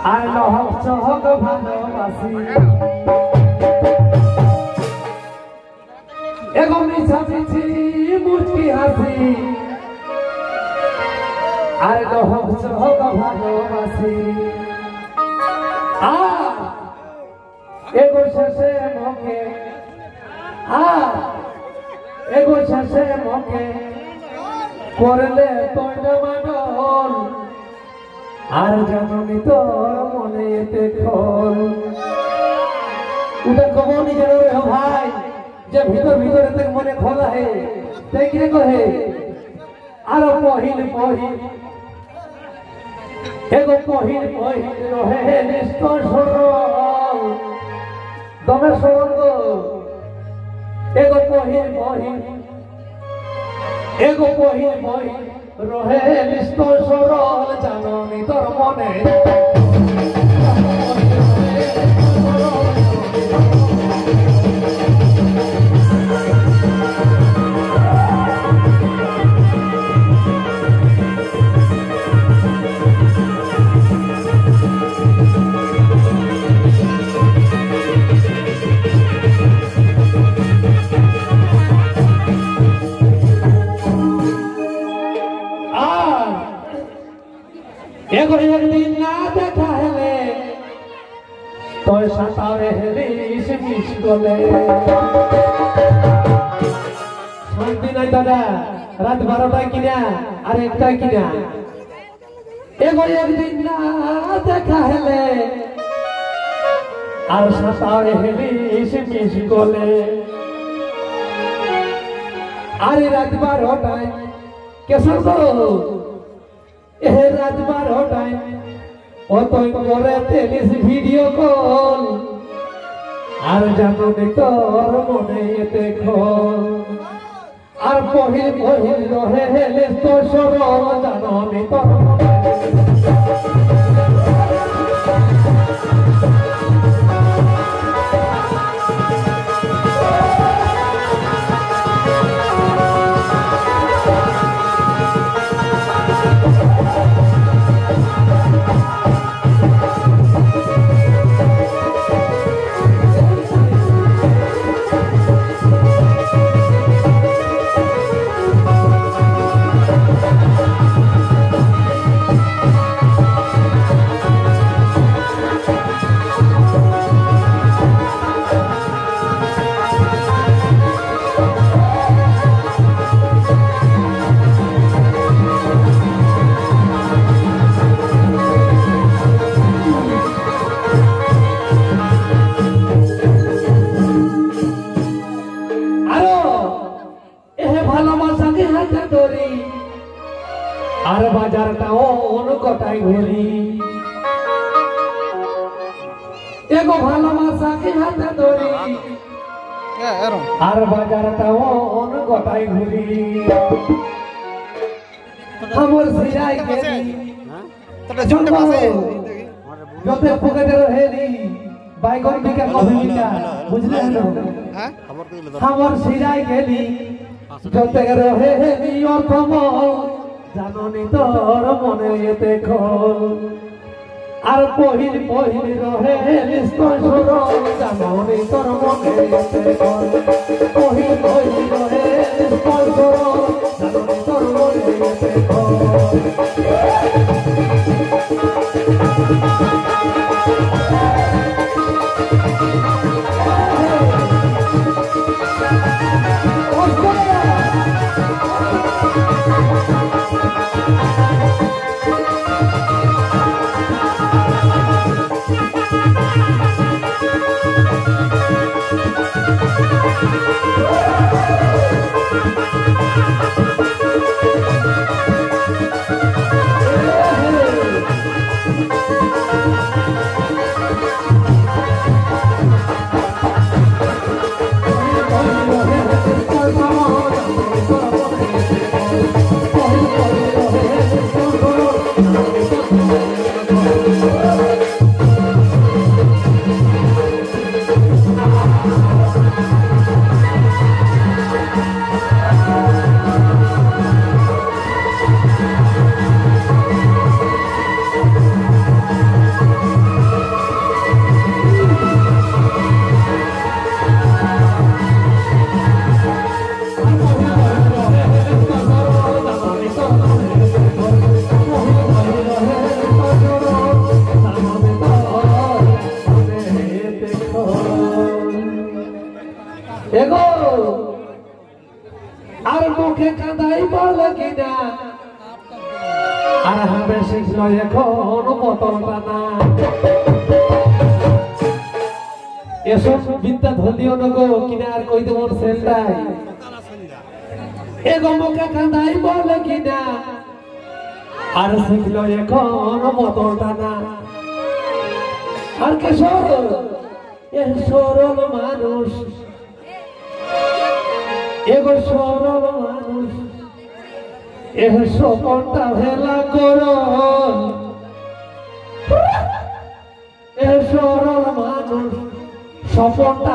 আর নহক চহক ভালোবাসি এগো মিছা মিছি মুচকি হাসি আর নহক চহক ভালোবাসি এগো শেষে মকে এগো শেষে মকে করলে তোর মানল আর জানি তোর মনে দেখল উঠে কব নিজের ভাই যে ভিতর ভিতরে মনে খোলা হে তাই কিনে কহে আরো পহিল পহিল এগো পহিল পহিল রহে নিষ্ঠ সরল দমে সরল এগো পহিল পহিল এগো পহিল পহিল রহে নিষ্ঠ সরল জানি তোর মনে एगो एक दिन ना देखा है तो सतारे हेलिस मिस गले शांति नहीं दादा रात 12टा किना और 1टा किना एगो एक दिन ना देखा है और सतारे हेलिस मिस गले अरे रात 12टा कैसे तो रात 12টায় অতই করে তেলিস ভিডিও কল আর জানো নি তোর মনে দেখো আর পহিল পহিল রহে হেলে তো সরল জানো নি তোর আর বাজারটাও অনকটাই ঘুরি এগো ভালোবাসাকে হাতে ধরি আর বাজারটাও অনকটাই ঘুরি আমার সিরাই গেলি যত পকেটে রহেলি বাইগন দিকে কবিতা বুঝলে হ্যাঁ আমার সিরাই গেলি যত রহেলি অকমল জাননি তোর মনে দেখো আর পহিল পহিল রহে নিষ্ঠ সরল জাননি তোর মনে দেখো পহিল পহিল রহে নিষ্ঠ সরল জাননি তোর মনে দেখো আর হবে শিখল এখন বোতলটা না এসব বিদ্যা ধলিও নগো কিনা আর কই দেবো সেলটাই এগো মুখে কাঁদাই বলে কিনা আর শিখল এখন বোতলটা না আর কে সরল এ সরল মানুষ এগো সরল মানুষ এ সপনটা হেলা করল এ সরল মানুষ স্বপনটা